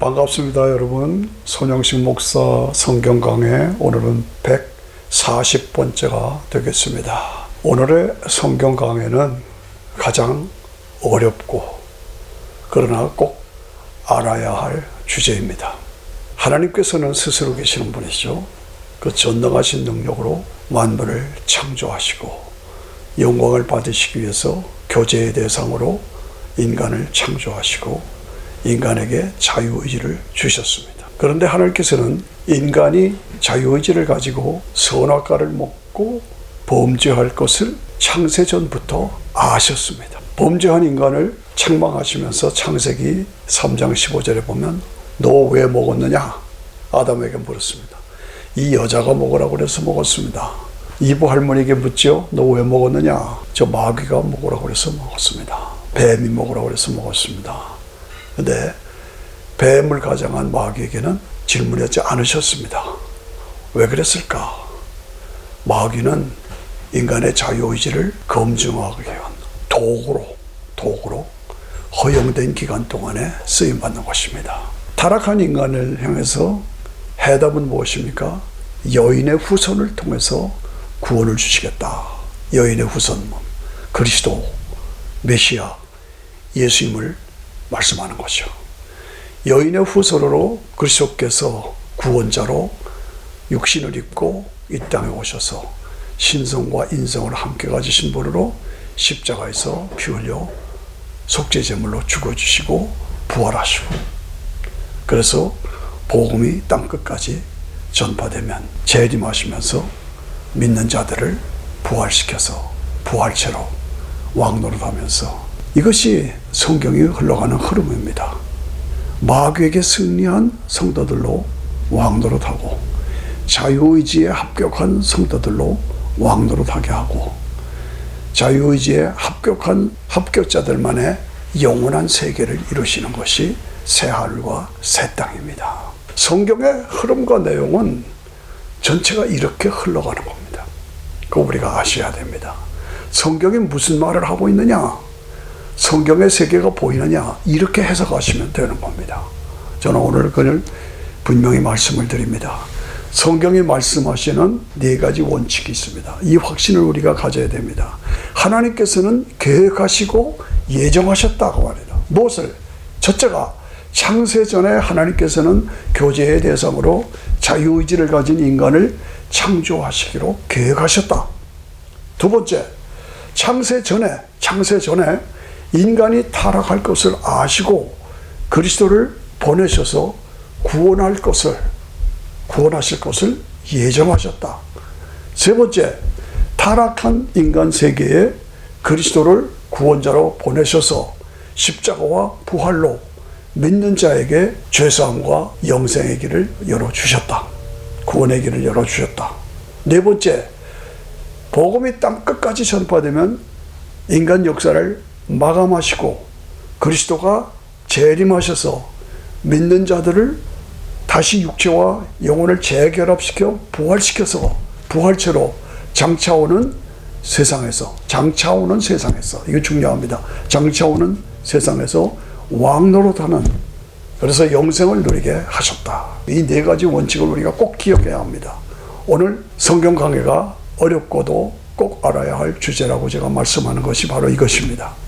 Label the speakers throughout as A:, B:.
A: 반갑습니다, 여러분. 손영식 목사 성경 강해 오늘은 140번째가 되겠습니다. 오늘의 성경 강해는 가장 어렵고 그러나 꼭 알아야 할 주제입니다. 하나님께서는 스스로 계시는 분이죠. 그 전능하신 능력으로 만물을 창조하시고 영광을 받으시기 위해서 교제의 대상으로 인간을 창조하시고 인간에게 자유의지를 주셨습니다. 그런데 하나님께서는 인간이 자유의지를 가지고 선악과를 먹고 범죄할 것을 창세전부터 아셨습니다. 범죄한 인간을 책망하시면서 창세기 3장 15절에 보면 너 왜 먹었느냐? 아담에게 물었습니다. 이 여자가 먹으라고 그래서 먹었습니다. 이브 할머니에게 묻죠. 너 왜 먹었느냐? 저 마귀가 먹으라고 그래서 먹었습니다. 뱀이 먹으라고 그래서 먹었습니다. 근데 뱀을 가장한 마귀에게는 질문하지 않으셨습니다. 왜 그랬을까? 마귀는 인간의 자유의지를 검증하기 위한 도구로 허용된 기간 동안에 쓰임받는 것입니다. 타락한 인간을 향해서 해답은 무엇입니까? 여인의 후손을 통해서 구원을 주시겠다. 여인의 후손, 그리스도, 메시아, 예수님을 말씀하는 거죠. 여인의 후손으로 그리스도께서 구원자로 육신을 입고 이 땅에 오셔서 신성과 인성을 함께 가지신 분으로 십자가에서 피 흘려 속죄제물로 죽어주시고 부활하시고, 그래서 복음이 땅끝까지 전파되면 재림하시면서 믿는 자들을 부활시켜서 부활체로 왕노릇하면서, 이것이 성경이 흘러가는 흐름입니다. 마귀에게 승리한 성도들로 왕노릇하고 자유의지에 합격한 성도들로 왕노릇하게 하고, 자유의지에 합격한 합격자들만의 영원한 세계를 이루시는 것이 새하늘과 새 땅입니다. 성경의 흐름과 내용은 전체가 이렇게 흘러가는 겁니다. 그거 우리가 아셔야 됩니다. 성경이 무슨 말을 하고 있느냐? 성경의 세계가 보이느냐? 이렇게 해석하시면 되는 겁니다. 저는 오늘 그걸 분명히 말씀을 드립니다. 성경이 말씀하시는 네 가지 원칙이 있습니다. 이 확신을 우리가 가져야 됩니다. 하나님께서는 계획하시고 예정하셨다고 말합니다. 무엇을? 첫째가 창세전에 하나님께서는 교제의 대상으로 자유의지를 가진 인간을 창조하시기로 계획하셨다. 두 번째, 창세전에 인간이 타락할 것을 아시고 그리스도를 보내셔서 구원하실 것을 예정하셨다. 세 번째, 타락한 인간 세계에 그리스도를 구원자로 보내셔서 십자가와 부활로 믿는 자에게 죄사함과 영생의 길을 열어주셨다. 구원의 길을 열어주셨다. 네 번째, 복음이 땅끝까지 전파되면 인간 역사를 마감하시고 그리스도가 재림하셔서 믿는 자들을 다시 육체와 영혼을 재결합시켜 부활시켜서 부활체로 장차오는 세상에서, 이거 중요합니다. 장차오는 세상에서 왕노릇하는, 그래서 영생을 누리게 하셨다. 이 네 가지 원칙을 우리가 꼭 기억해야 합니다. 오늘 성경 강해가 어렵고도 꼭 알아야 할 주제라고 제가 말씀하는 것이 바로 이것입니다.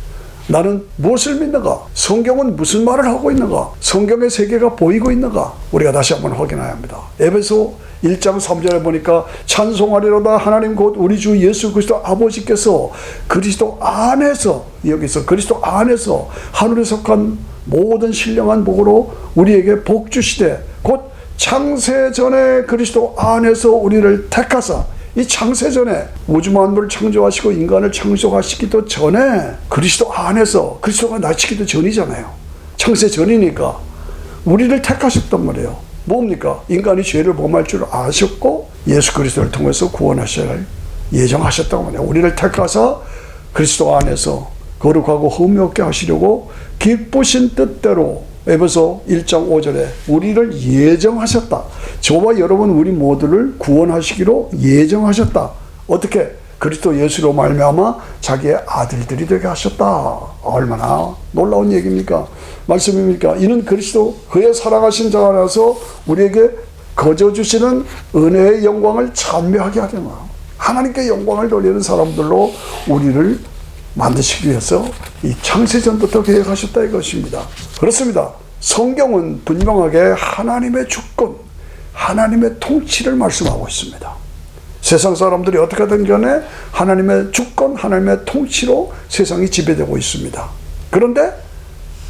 A: 나는 무엇을 믿는가? 성경은 무슨 말을 하고 있는가? 성경의 세계가 보이고 있는가? 우리가 다시 한번 확인해야 합니다. 에베소 1장 3절에 보니까 찬송하리로다 하나님 곧 우리 주 예수 그리스도 아버지께서 그리스도 안에서, 여기서 그리스도 안에서 하늘에 속한 모든 신령한 복으로 우리에게 복 주시되 곧 창세전에 그리스도 안에서 우리를 택하사, 이 창세전에 우주 만물을 창조하시고 인간을 창조하시기도 전에 그리스도 안에서, 그리스도가 나시기도 전이잖아요. 창세전이니까 우리를 택하셨단 말이에요. 뭡니까? 인간이 죄를 범할 줄 아셨고 예수 그리스도를 통해서 구원하셔야 예정하셨다고 말이에요. 우리를 택하사 그리스도 안에서 거룩하고 흠이 없게 하시려고 기쁘신 뜻대로, 에베소 1장 5절에 우리를 예정하셨다. 저와 여러분 우리 모두를 구원하시기로 예정하셨다. 어떻게? 그리스도 예수로 말미암아 자기의 아들들이 되게 하셨다. 얼마나 놀라운 얘기입니까? 말씀입니까? 이는 그리스도 그의 사랑하신 자 안에서 우리에게 거저 주시는 은혜의 영광을 찬미하게 하려나. 하나님께 영광을 돌리는 사람들로 우리를 만드시기 위해서 이 창세전부터 계획하셨다 이것입니다. 그렇습니다. 성경은 분명하게 하나님의 주권, 하나님의 통치를 말씀하고 있습니다. 세상 사람들이 어떻게든 간에 하나님의 주권, 하나님의 통치로 세상이 지배되고 있습니다. 그런데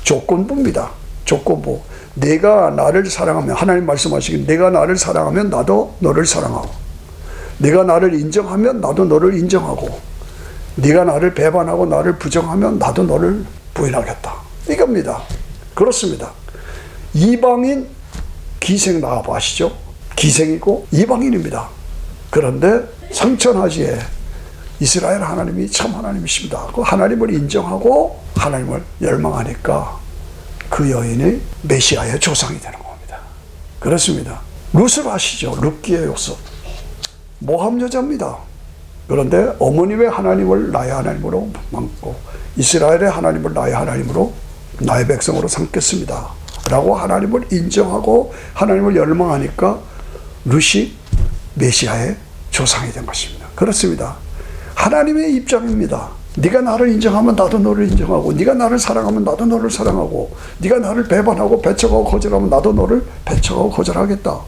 A: 조건부입니다. 조건부. 내가 나를 사랑하면, 하나님 말씀하시길 내가 나를 사랑하면 나도 너를 사랑하고, 내가 나를 인정하면 나도 너를 인정하고, 네가 나를 배반하고 나를 부정하면 나도 너를 부인하겠다. 이겁니다. 그렇습니다. 이방인 기생 나아보 아시죠? 기생이고 이방인입니다. 그런데 성천하지에 이스라엘 하나님이 참 하나님이십니다. 그 하나님을 인정하고 하나님을 열망하니까 그 여인이 메시아의 조상이 되는 겁니다. 그렇습니다. 룻을 아시죠? 룻기의 요소. 모함 여자입니다. 그런데 어머님의 하나님을 나의 하나님으로 맡고 이스라엘의 하나님을 나의 하나님으로 나의 백성으로 삼겠습니다 라고 하나님을 인정하고 하나님을 열망하니까 룻이 메시아의 조상이 된 것입니다. 그렇습니다. 하나님의 입장입니다. 네가 나를 인정하면 나도 너를 인정하고, 네가 나를 사랑하면 나도 너를 사랑하고, 네가 나를 배반하고 배척하고 거절하면 나도 너를 배척하고 거절하겠다.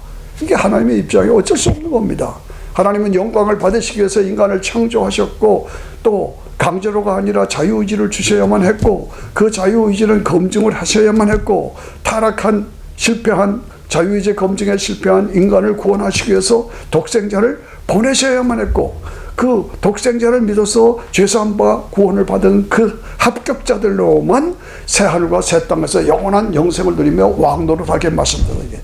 A: 이게 하나님의 입장이 어쩔 수 없는 겁니다. 하나님은 영광을 받으시기 위해서 인간을 창조하셨고 또 강제로가 아니라 자유의지를 주셔야만 했고 그 자유의지는 검증을 하셔야만 했고 타락한 실패한 자유의지 검증에 실패한 인간을 구원하시기 위해서 독생자를 보내셔야만 했고 그 독생자를 믿어서 죄사함과 구원을 받은 그 합격자들로만 새하늘과 새 땅에서 영원한 영생을 누리며 왕노릇하게 말씀드리게.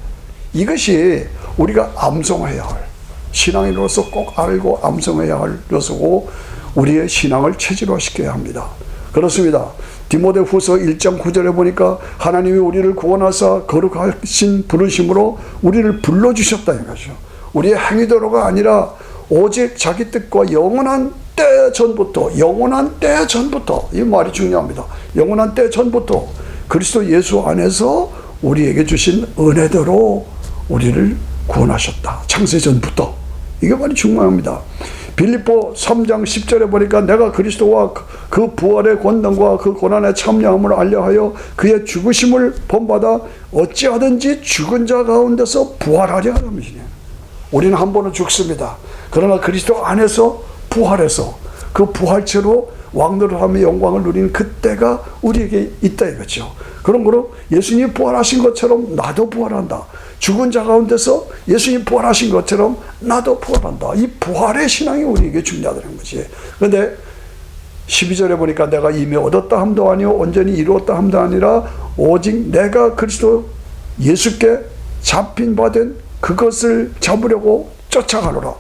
A: 이것이 우리가 암송해야 할 신앙인으로서 꼭 알고 암송해야 할 요소고 우리의 신앙을 체질화시켜야 합니다. 그렇습니다. 디모데후서 1장 9절에 보니까 하나님이 우리를 구원하사 거룩하신 부르심으로 우리를 불러주셨다 이거죠. 우리의 행위대로가 아니라 오직 자기 뜻과 영원한 때 전부터, 영원한 때 전부터, 이 말이 중요합니다. 영원한 때 전부터 그리스도 예수 안에서 우리에게 주신 은혜대로 우리를 구원하셨다. 창세전부터. 이게 많이 중요합니다. 빌립보 3장 10절에 보니까 내가 그리스도와 그 부활의 권능과 그 고난의 참여함을 알려하여 그의 죽으심을 본받아 어찌하든지 죽은 자 가운데서 부활하려 하는 것이냐. 우리는 한 번은 죽습니다. 그러나 그리스도 안에서 부활해서 그 부활체로 왕노릇하며 영광을 누리는 그때가 우리에게 있다 이거죠. 그런 거로 예수님이 부활하신 것처럼 나도 부활한다. 죽은 자 가운데서 예수님이 부활하신 것처럼 나도 부활한다. 이 부활의 신앙이 우리에게 중요하다는 거지. 그런데 12절에 보니까 내가 이미 얻었다 함도 아니요 온전히 이루었다 함도 아니라 오직 내가 그리스도 예수께 잡힌 바 된 그것을 잡으려고 쫓아가노라.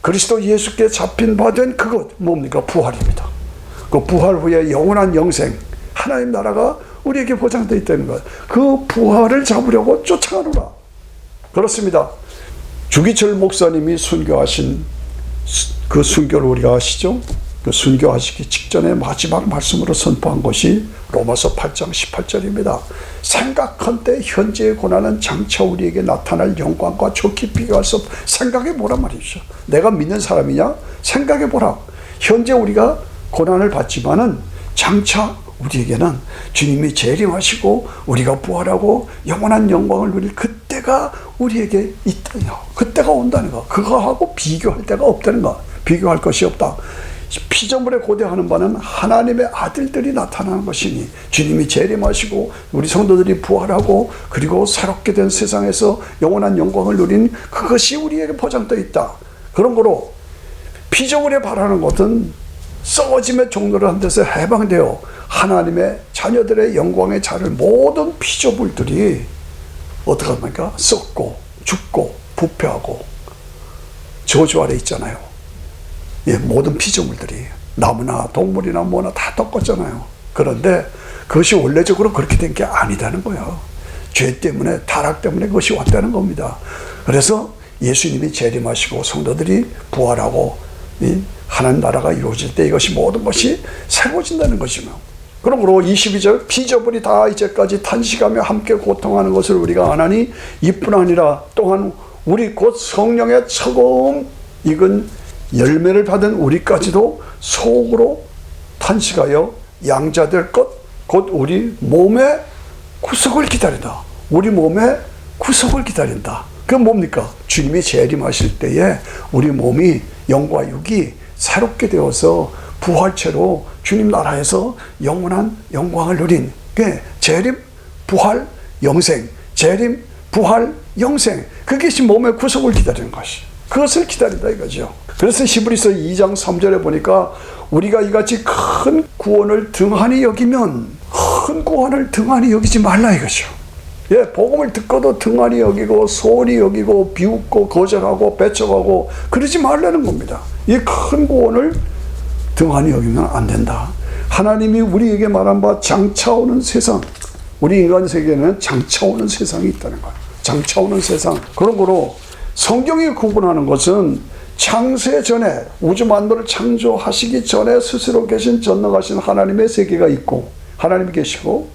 A: 그리스도 예수께 잡힌 바 된 그것 뭡니까? 부활입니다. 그 부활 후에 영원한 영생 하나님 나라가 우리에게 보장되어 있다는 것. 그 부활을 잡으려고 쫓아가노라. 그렇습니다. 주기철 목사님이 순교하신 그 순교를 우리가 아시죠? 그 순교하시기 직전에 마지막 말씀으로 선포한 것이 로마서 8장 18절입니다. 생각한때 현재의 고난은 장차 우리에게 나타날 영광과 좋게 비교할 수 없. 생각해보라 말이죠. 내가 믿는 사람이냐? 생각해보라. 현재 우리가 고난을 받지만은 장차 우리에게는 주님이 재림하시고 우리가 부활하고 영원한 영광을 누릴 그때가 우리에게 있다냐. 그때가 온다는 거. 그거하고 비교할 데가 없다는 거. 비교할 것이 없다. 피조물에 고대하는 바는 하나님의 아들들이 나타나는 것이니 주님이 재림하시고 우리 성도들이 부활하고 그리고 새롭게 된 세상에서 영원한 영광을 누린 그것이 우리에게 보장되어 있다. 그런 거로 피조물에 바라는 것은 썩어짐의 종로를 한 데서 해방되어 하나님의 자녀들의 영광에 자를 모든 피조물들이 어떻게 합니까? 썩고 죽고 부패하고 저주 아래 있잖아요. 예, 모든 피조물들이 나무나 동물이나 뭐나 다 똑같잖아요. 그런데 그것이 원래적으로 그렇게 된 게 아니다는 거예요. 죄 때문에 타락 때문에 그것이 왔다는 겁니다. 그래서 예수님이 재림하시고 성도들이 부활하고 하나님 나라가 이루어질 때 이것이 모든 것이 새로워진다는 것이며, 그러므로 22절 피조물이 다 이제까지 탄식하며 함께 고통하는 것을 우리가 아나니 이뿐 아니라 또한 우리 곧 성령의 처음 익은 열매를 받은 우리까지도 속으로 탄식하여 양자될 것 곧 우리 몸의 구속을 기다린다. 우리 몸의 구속을 기다린다. 그건 뭡니까? 주님이 재림하실 때에 우리 몸이 영과 육이 새롭게 되어서 부활체로 주님 나라에서 영원한 영광을 누린 재림, 부활, 영생, 재림, 부활, 영생, 그것이 몸의 구속을 기다리는 것이, 그것을 기다린다 이거죠. 그래서 히브리서 2장 3절에 보니까 우리가 이같이 큰 구원을 등한히 여기면 큰 구원을 등한히 여기지 말라 이거죠. 복음을 듣고도 등한히 여기고 소홀히 여기고 비웃고 거절하고 배척하고 그러지 말라는 겁니다. 이 큰 구원을 등한히 여기면 안 된다. 하나님이 우리에게 말한 바 장차오는 세상, 우리 인간 세계에는 장차오는 세상이 있다는 거예요. 장차오는 세상. 그러므로 성경이 구분하는 것은 창세 전에, 우주 만물을 창조하시기 전에 스스로 계신 전능하신 하나님의 세계가 있고, 하나님이 계시고,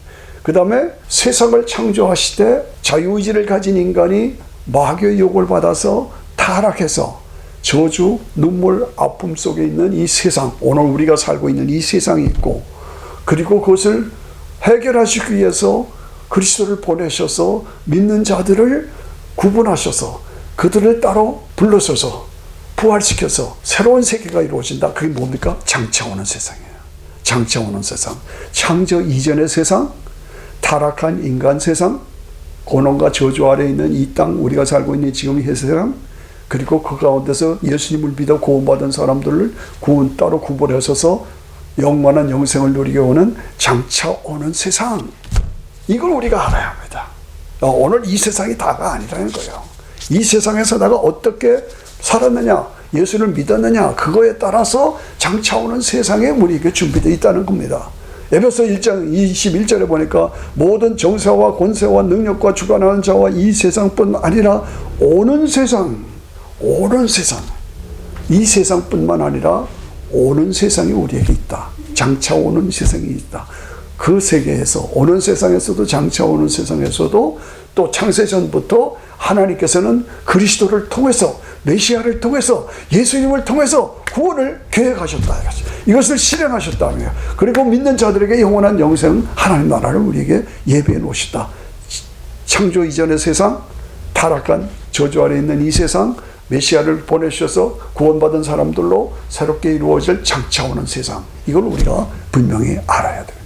A: 그 다음에 세상을 창조하실 때 자유의지를 가진 인간이 마귀의 유혹을 받아서 타락해서 저주, 눈물, 아픔 속에 있는 이 세상, 오늘 우리가 살고 있는 이 세상이 있고, 그리고 그것을 해결하시기 위해서 그리스도를 보내셔서 믿는 자들을 구분하셔서 그들을 따로 불러서서 부활시켜서 새로운 세계가 이루어진다. 그게 뭡니까? 장차오는 세상이에요. 장차오는 세상. 창조 이전의 세상, 타락한 인간 세상, 고난과 저주 아래 있는 이 땅, 우리가 살고 있는 지금 이 세상, 그리고 그 가운데서 예수님을 믿어 구원받은 사람들을 따로 구분하셔서 영원한 영생을 누리게 오는 장차오는 세상. 이걸 우리가 알아야 합니다. 오늘 이 세상이 다가 아니라는 거예요. 이 세상에서 내가 어떻게 살았느냐, 예수를 믿었느냐, 그거에 따라서 장차오는 세상에 우리에게 준비되어 있다는 겁니다. 에베소 1장 21절에 보니까 모든 정세와 권세와 능력과 주관하는 자와 이 세상뿐 아니라 오는 세상, 이 세상뿐만 아니라 오는 세상이 우리에게 있다. 장차오는 세상이 있다. 그 세계에서, 오는 세상에서도, 장차오는 세상에서도 또 창세전부터 하나님께서는 그리스도를 통해서, 메시아를 통해서, 예수님을 통해서 구원을 계획하셨다. 이것을 실행하셨다며. 그리고 믿는 자들에게 영원한 영생, 하나님 나라를 우리에게 예비해 놓으셨다. 창조 이전의 세상, 타락한 저주 아래 있는 이 세상, 메시아를 보내셔서 구원받은 사람들로 새롭게 이루어질 장차오는 세상. 이걸 우리가 분명히 알아야 돼요.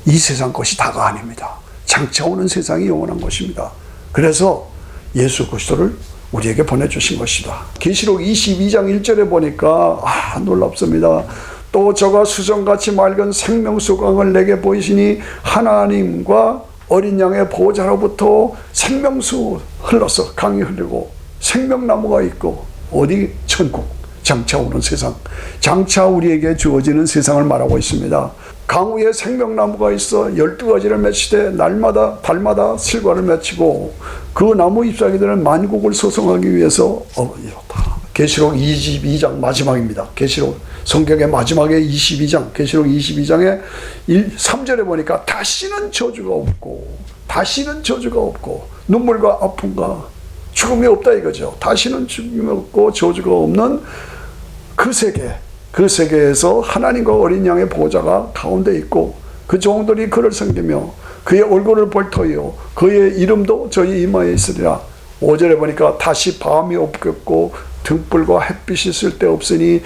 A: 이 세상 것이 다가 아닙니다. 장차오는 세상이 영원한 것입니다. 그래서 예수 그리스도를 우리에게 보내주신 것이다. 계시록 22장 1절에 보니까 놀랍습니다. 또 저가 수정같이 맑은 생명수강을 내게 보이시니 하나님과 어린 양의 보호자로부터 생명수 흘러서 강이 흐르고 생명나무가 있고, 어디? 천국, 장차 오는 세상, 장차 우리에게 주어지는 세상을 말하고 있습니다. 강위에 생명나무가 있어 12가지를 맺히되 날마다 달마다 실과를 맺히고 그 나무 잎사귀들은 만국을 소성하기 위해서 이렇다. 계시록 22장 마지막입니다. 계시록 성경의 마지막에 22장, 계시록 22장의 3절에 보니까 다시는 저주가 없고 눈물과 아픔과 죽음이 없다 이거죠. 다시는 죽음이 없고 저주가 없는 그 세계에서 하나님과 어린 양의 보호자가 가운데 있고 그 종들이 그를 섬기며 그의 얼굴을 볼 터이요 그의 이름도 저희 이마에 있으리라. 5절에 보니까 다시 밤이 없겠고 등불과 햇빛이 쓸데없으니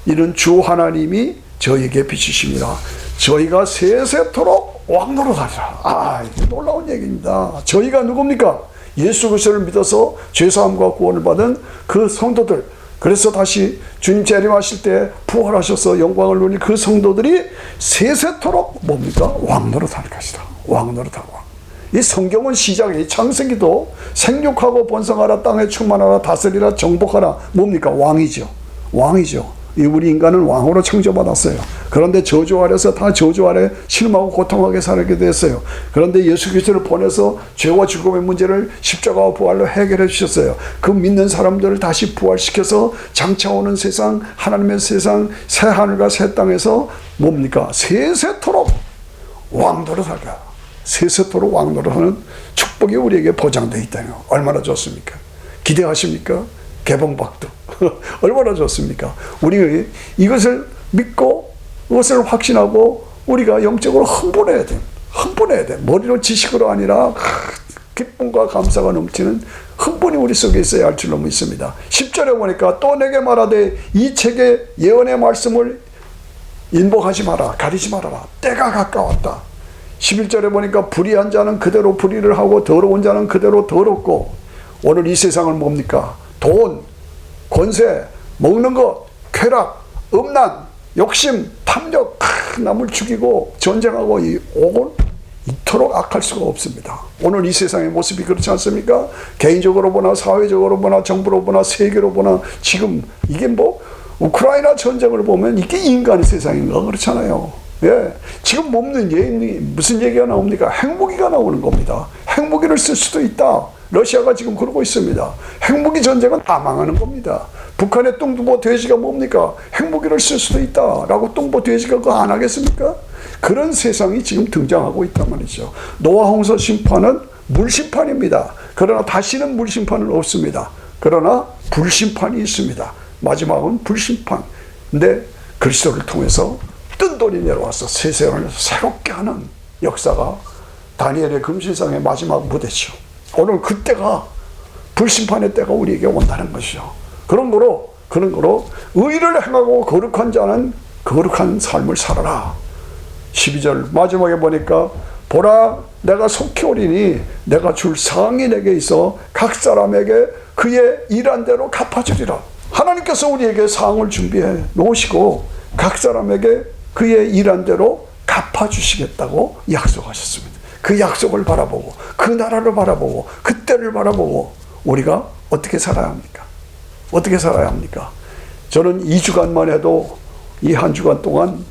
A: 이는 주 하나님이 저에게 비추심이라. 저희가 세세토록 왕노릇하리라. 놀라운 얘기입니다. 저희가 누굽니까? 예수 그리스도를 믿어서 죄사함과 구원을 받은 그 성도들, 그래서 다시 주님 재림하실 때 부활하셔서 영광을 누릴 그 성도들이 세세토록 뭡니까? 왕노릇할 것이다. 왕노릇하고. 이 성경은 시작이 창세기도 생육하고 번성하라 땅에 충만하라 다스리라 정복하라 뭡니까? 왕이죠. 우리 인간은 왕으로 창조받았어요. 그런데 저주 아래서 다 저주 아래 신음하고 고통하게 살게 됐어요. 그런데 예수 그리스도를 보내서 죄와 죽음의 문제를 십자가와 부활로 해결해 주셨어요. 그 믿는 사람들을 다시 부활시켜서 장차 오는 세상, 하나님의 세상, 새 하늘과 새 땅에서 뭡니까? 세세토록 왕노릇하게, 세세토록 왕노릇하는 축복이 우리에게 보장되어 있다요. 얼마나 좋습니까? 기대하십니까? 개봉박도 얼마나 좋습니까? 우리 이것을 믿고 이것을 확신하고 우리가 영적으로 흥분해야 돼. 흥분해야 돼. 머리로 지식으로 아니라 기쁨과 감사가 넘치는 흥분이 우리 속에 있어야 할 줄로 믿습니다. 10절에 보니까 또 내게 말하되 이 책의 예언의 말씀을 인복하지 마라. 가리지 말아라. 때가 가까웠다. 11절에 보니까 불의한 자는 그대로 불의를 하고 더러운 자는 그대로 더럽고, 오늘 이 세상은 뭡니까? 돈, 권세, 먹는 것, 쾌락, 음란, 욕심, 탐욕, 남을 죽이고 전쟁하고 오곤 이토록 악할 수가 없습니다. 오늘 이 세상의 모습이 그렇지 않습니까? 개인적으로 보나 사회적으로 보나 정부로 보나 세계로 보나 지금 이게 뭐 우크라이나 전쟁을 보면 이게 인간의 세상인가 그렇잖아요. 예, 지금 없는 무슨 얘기가 나옵니까? 핵무기가 나오는 겁니다. 핵무기를 쓸 수도 있다. 러시아가 지금 그러고 있습니다. 핵무기 전쟁은 다 망하는 겁니다. 북한의 뚱보 돼지가 뭡니까? 핵무기를 쓸 수도 있다라고 뚱보 돼지가 그거 안 하겠습니까? 그런 세상이 지금 등장하고 있단 말이죠. 노아 홍수 심판은 물심판입니다. 그러나 다시는 물심판은 없습니다. 그러나 불심판이 있습니다. 마지막은 불심판. 근데 그리스도를 통해서 뜬돈이 내려와서 세상을 새롭게 하는 역사가 다니엘의 금신상의 마지막 무대죠. 오늘 그때가 불심판의 때가 우리에게 온다는 것이죠. 그런 거로 의를 행하고 거룩한 자는 거룩한 삶을 살아라. 12절 마지막에 보니까 보라 내가 속히 오리니 내가 줄 상이 내게 있어 각 사람에게 그의 일한 대로 갚아주리라. 하나님께서 우리에게 상을 준비해 놓으시고 각 사람에게 그의 일한 대로 갚아주시겠다고 약속하셨습니다. 그 약속을 바라보고 그 나라를 바라보고 그때를 바라보고 우리가 어떻게 살아야 합니까? 어떻게 살아야 합니까? 저는 2주간만 해도 이 한 주간 동안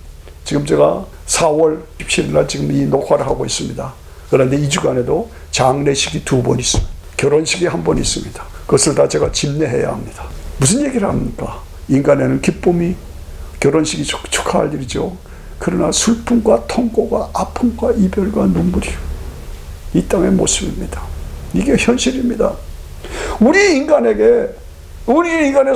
A: 지금 제가 4월 17일 날 지금 이 녹화를 하고 있습니다. 그런데 2주간에도 장례식이 2번 있습니다. 결혼식이 1번 있습니다. 그것을 다 제가 집례해야 합니다. 무슨 얘기를 합니까? 인간에는 기쁨이 결혼식이 축하할 일이죠. 그러나 슬픔과 통고가 아픔과 이별과 눈물이 이 땅의 모습입니다. 이게 현실입니다. 우리 인간의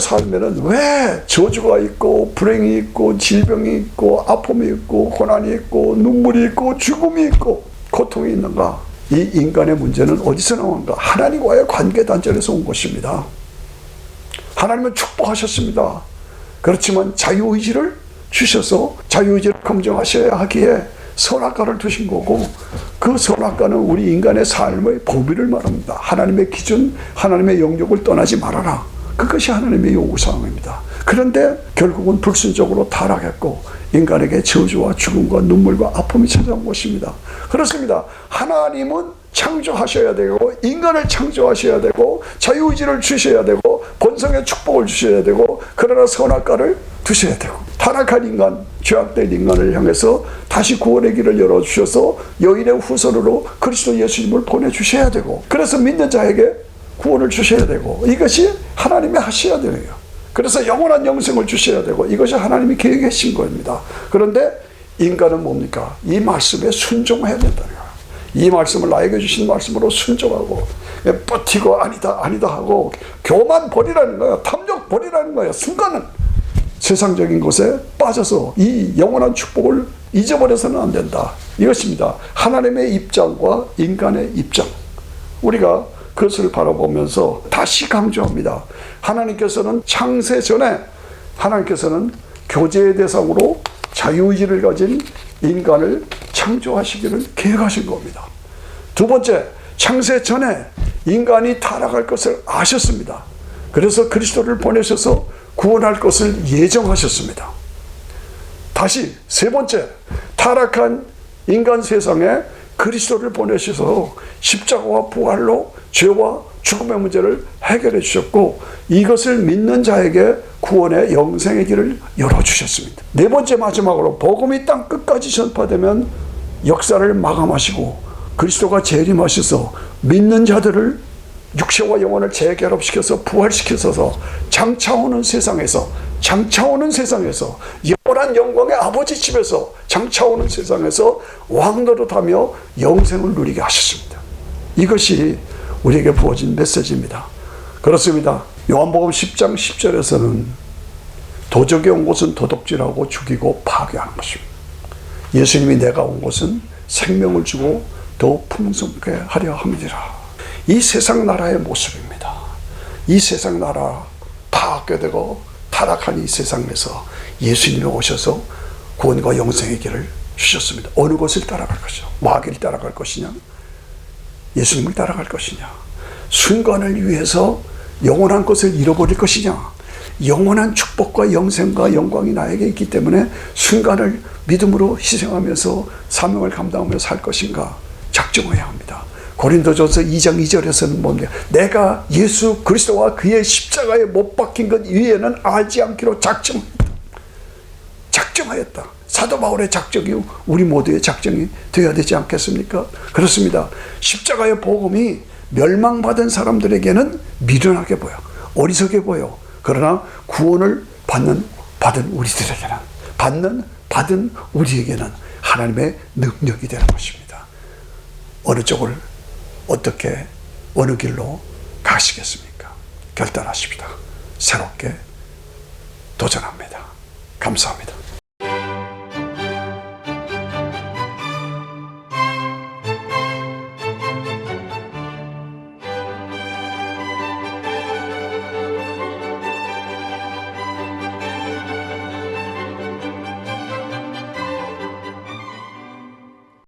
A: 삶에는 왜 저주가 있고 불행이 있고 질병이 있고 아픔이 있고 고난이 있고 눈물이 있고 죽음이 있고 고통이 있는가? 이 인간의 문제는 어디서 나온가? 하나님과의 관계 단절에서 온 것입니다. 하나님은 축복하셨습니다. 그렇지만 자유의지를 주셔서 자유의지를 검증하셔야 하기에 선악과를 두신 거고, 그 선악과는 우리 인간의 삶의 범위를 말합니다. 하나님의 기준, 하나님의 영역을 떠나지 말아라. 그것이 하나님의 요구사항입니다. 그런데 결국은 불순적으로 타락했고 인간에게 저주와 죽음과 눈물과 아픔이 찾아온 것입니다. 그렇습니다. 하나님은 창조하셔야 되고 인간을 창조하셔야 되고 자유의지를 주셔야 되고 본성의 축복을 주셔야 되고, 그러나 선악과를 두셔야 되고 타락한 인간, 죄악된 인간을 향해서 다시 구원의 길을 열어주셔서 여인의 후손으로 그리스도 예수님을 보내주셔야 되고, 그래서 믿는 자에게 구원을 주셔야 되고, 이것이 하나님이 하셔야 되는 거예요. 그래서 영원한 영생을 주셔야 되고, 이것이 하나님이 계획하신 겁니다. 그런데 인간은 뭡니까? 이 말씀에 순종해야 된다는 거예요. 이 말씀을 나에게 주신 말씀으로 순종하고 버티고 아니다 하고 교만 버리라는 거예요. 탐욕 버리라는 거예요. 순간은 세상적인 것에 빠져서 이 영원한 축복을 잊어버려서는 안 된다. 이것입니다. 하나님의 입장과 인간의 입장. 우리가 그것을 바라보면서 다시 강조합니다. 하나님께서는 창세 전에 하나님께서는 교제의 대상으로 자유의지를 가진 인간을 창조하시기를 계획하신 겁니다. 두 번째, 창세 전에 인간이 타락할 것을 아셨습니다. 그래서 그리스도를 보내셔서 구원할 것을 예정하셨습니다. 다시 세 번째, 타락한 인간 세상에 그리스도를 보내셔서 십자가와 부활로 죄와 죽음의 문제를 해결해 주셨고, 이것을 믿는 자에게 구원의 영생의 길을 열어주셨습니다. 네 번째, 마지막으로 복음이 땅 끝까지 전파되면 역사를 마감하시고 그리스도가 재림하셔서 믿는 자들을 육체와 영혼을 재결합시켜서 부활시켜서 장차오는 세상에서 영원한 영광의 아버지 집에서 장차오는 세상에서 왕노릇하며 영생을 누리게 하셨습니다. 이것이 우리에게 부어진 메시지입니다. 그렇습니다. 요한복음 10장 10절에서는 도적이 온 곳은 도둑질하고 죽이고 파괴하는 것입니다. 예수님이 내가 온 곳은 생명을 주고 더 풍성하게 하려 함이니라. 이 세상 나라의 모습입니다. 이 세상 나라 파괴되고 타락한 이 세상에서 예수님이 오셔서 구원과 영생의 길을 주셨습니다. 어느 것을 따라갈 것이냐? 마귀를 따라갈 것이냐? 예수님을 따라갈 것이냐? 순간을 위해서 영원한 것을 잃어버릴 것이냐? 영원한 축복과 영생과 영광이 나에게 있기 때문에 순간을 믿음으로 희생하면서 사명을 감당하며 살 것인가 작정해야 합니다. 고린도전서 2장 2절에서는 뭡니까? 내가 예수 그리스도와 그의 십자가에 못 박힌 것 이외에는 알지 않기로 작정하였다. 사도 바울의 작정이 우리 모두의 작정이 되어야 되지 않겠습니까? 그렇습니다. 십자가의 복음이 멸망받은 사람들에게는 미련하게 보여, 어리석게 보여. 그러나 구원을 받은 우리에게는 하나님의 능력이 되는 것입니다. 어느 쪽을 어떻게 어느 길로 가시겠습니까? 결단하십시다. 새롭게 도전합니다. 감사합니다.